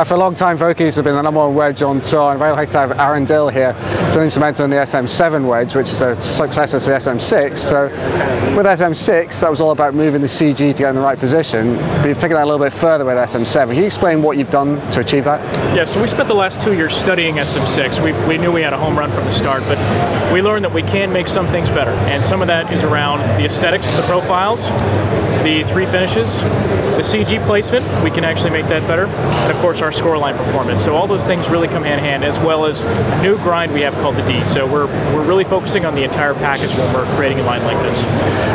For a long time, Vokeys have been the #1 wedge on tour, and very lucky to have Aaron Dill here, who's instrumental in the SM7 wedge, which is a successor to the SM6. So with SM6, that was all about moving the CG to get in the right position, but you've taken that a little bit further with SM7. Can you explain what you've done to achieve that? Yeah, so we spent the last 2 years studying SM6. We knew we had a home run from the start, but we learned that we can make some things better, and some of that is around the aesthetics, the profiles, the 3 finishes, the CG placement, we can actually make that better, and of course our scoreline performance. So all those things really come hand in hand, as well as a new grind we have called the D. So we're really focusing on the entire package when we're creating a line like this.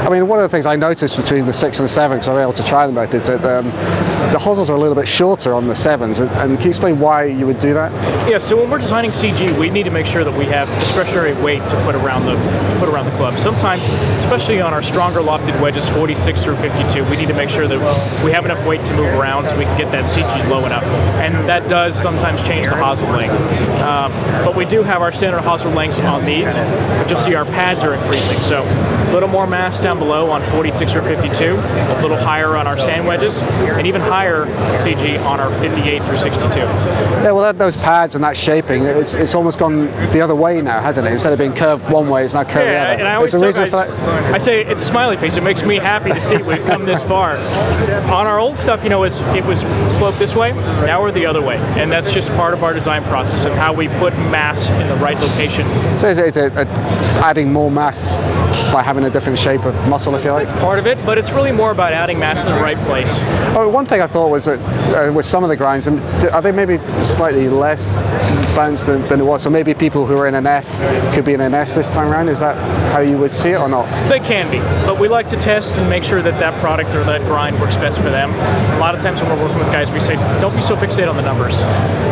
I mean, one of the things I noticed between the 6 and the 7, because I was able to try them both, is that the hosels are a little bit shorter on the 7s, and can you explain why you would do that? Yeah, so when we're designing CG, we need to make sure that we have discretionary weight to put around the club. Sometimes, especially on our stronger lofted wedges, 46 through 52, we need to make sure that we have enough weight to move around so we can get that CG low enough. And that does sometimes change the hosel length. But we do have our standard hosel lengths on these, but you'll see our pads are increasing. So a little more mass down below on 46 or 52, a little higher on our sand wedges, and even higher CG on our 58 through 62. Yeah, well, those pads and that shaping, it's almost gone the other way now, hasn't it? Instead of being curved one way, it's now curved the other. And I always tell guys, I say it's a smiley face. It makes me happy to see we've come this far. On our old stuff, you know, it was sloped this way. Now we're the other way, and that's just part of our design process and how we put mass in the right location. So is it adding more mass by having a different shape of muscle, if you like? It's part of it, but it's really more about adding mass in the right place. Oh, one thing I thought was that with some of the grinds, are they maybe slightly less bounced than it was? So maybe people who are in an F could be in an S this time around. Is that how you would see it or not? They can be, but we like to test and make sure that that product or that grind works best for them. A lot of times when we're working with guys, we say, don't be so fixated on the numbers.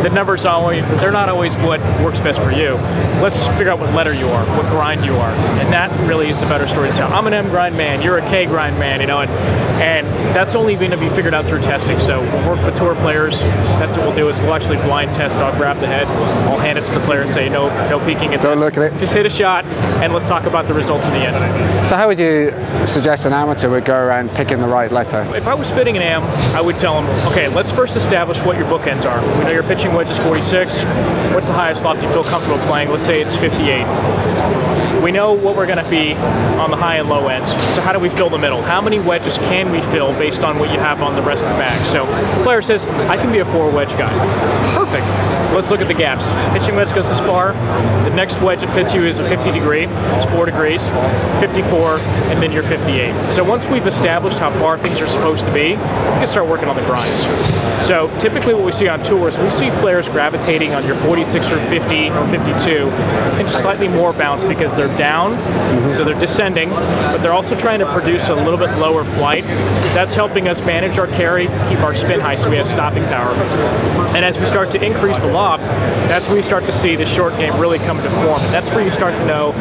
The numbers they're not always what works best for you. Let's figure out what letter you are, what grind you are, and that really is the better story to tell. I'm an M grind man, you're a K grind man, you know, and that's only going to be figured out through testing. So when we work with tour players, that's what we'll do is we'll actually blind test. I'll grab the head, I'll hand it to the player and say, no peeking at this. Don't look at it. Just hit a shot, and let's talk about the results in the end. So how would you suggest an amateur would go around picking the right letter? If I was fitting an AM, I would tell them, okay, let's first establish what your bookends are. We know your pitching wedge is 46. What's the highest loft you feel comfortable playing? Let's say it's 58. We know what we're going to be on the high and low ends. So how do we fill the middle? How many wedges can we fill based on what you have on the rest of the bag? So the player says, I can be a 4 wedge guy. Perfect. Let's look at the gaps. Pitching wedge goes this far. The next wedge that fits you is a 50 degree. It's 4 degrees, 54, and then you're 58. So once we've established how far things are supposed to be, we can start working on the grinds. So typically what we see on tours, we see players gravitating on your 46 or 50 or 52 and slightly more bounce because they're down, so they're descending, but they're also trying to produce a little bit lower flight. That's helping us manage our carry, keep our spin high so we have stopping power. And as we start to increase the loft, that's where you start to see the short game really come to form. And that's where you start to know,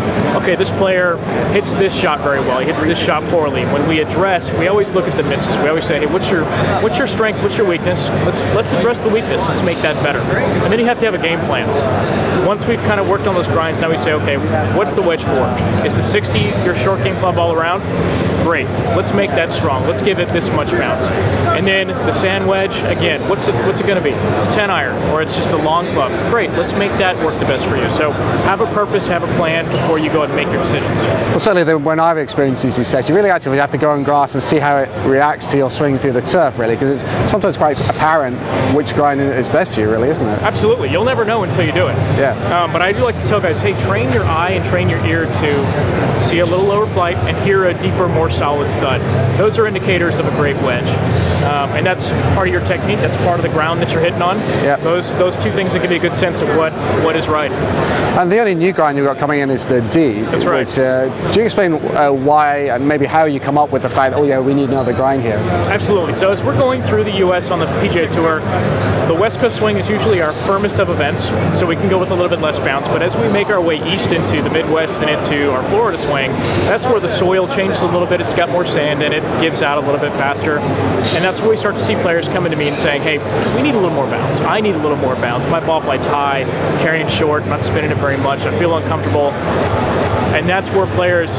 okay, this player hits this shot very well, he hits this shot poorly. When we address, we always look at the misses. We always say, hey, what's your strength, what's your weakness? Let's address the weakness, let's make that better. And then you have to have a game plan. Once we've kind of worked on those grinds, now we say, okay, what's the wedge for? Is the 60 your short game club all around? Great, let's make that strong. Let's give it this much bounce. And then the sand wedge, again, what's it going to be? It's a 10 iron, or it's just a long club. Great, let's make that work the best for you. So have a purpose, have a plan before you go and make your decisions. Well, certainly when I've experienced these sets, you really actually have to go on grass and see how it reacts to your swing through the turf, really, because it's sometimes quite apparent which grind is best for you, really, isn't it? Absolutely, you'll never know until you do it. Yeah. But I do like to tell guys, hey, train your eye and train your ear to see a little lower flight and hear a deeper, more solid thud. Those are indicators of a great wedge. And that's part of your technique, that's part of the ground that you're hitting on. Yep. Those two things will give you a good sense of what is right. And the only new grind you've got coming in is the D. That's right. Which, do you explain why and maybe how you come up with the fact that, oh yeah, we need another grind here? Absolutely. So as we're going through the US on the PGA Tour, the West Coast swing is usually our firmest of events, so we can go with a little bit less bounce. But as we make our way east into the Midwest and into our Florida swing, that's where the soil changes a little bit. It's got more sand in it, gives out a little bit faster. And that's where we start to see players coming to me and saying, hey, we need a little more bounce. I need a little more bounce. My ball flight's high, it's carrying short, I'm not spinning it very much, I feel uncomfortable. And that's where players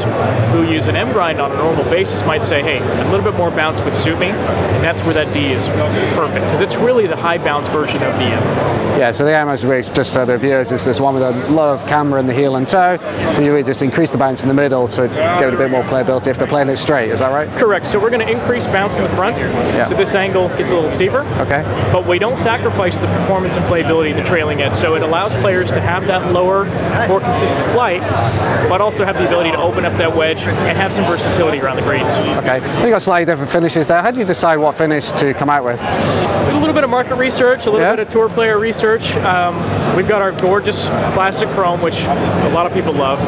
who use an M grind on a normal basis might say, hey, a little bit more bounce would suit me. And that's where that D is perfect, because it's really the high bounce balanced version of the M. Yeah, so the M, as we just for the viewers, is this one with a lot of camber in the heel and toe. So you would just increase the bounce in the middle to give it a bit more playability if they're playing it straight. Is that right? Correct. So we're going to increase bounce in the front. Yeah. So this angle gets a little steeper. Okay. But we don't sacrifice the performance and playability of the trailing edge. So it allows players to have that lower, more consistent flight, but also have the ability to open up that wedge and have some versatility around the greens. Okay. We got slightly different finishes there. How do you decide what finish to come out with? A little bit of market research, a little bit of tour player research. We've got our gorgeous classic chrome, which a lot of people love.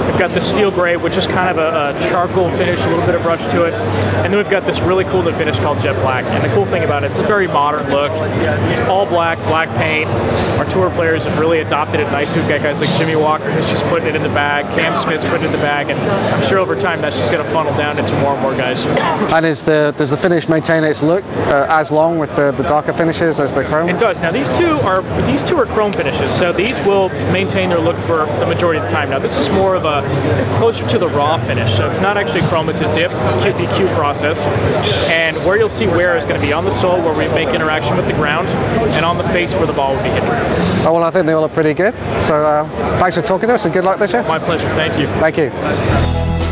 We've got the steel gray, which is kind of a charcoal finish, a little bit of brush to it. And then we've got this really cool new finish called jet black. And the cool thing about it, it's a very modern look. It's all black, black paint. Our tour players have really adopted it nicely. We've got guys like Jimmy Walker who's just putting it in the bag, Cam Smith's putting it in the bag, and I'm sure over time that's just going to funnel down into more and more guys. And does the finish maintain its look as long with the darker finishes as the chrome? It does. Now these two are chrome finishes, so these will maintain their look for the majority of the time. Now this is more of a closer to the raw finish, so it's not actually chrome, it's a dip QPQ process. And where you'll see wear is going to be on the sole where we make interaction with the ground, and on the face where the ball will be hitting. Oh, well, I think they all look pretty good. So thanks for talking to us and good luck this year. My pleasure. Thank you. Thank you.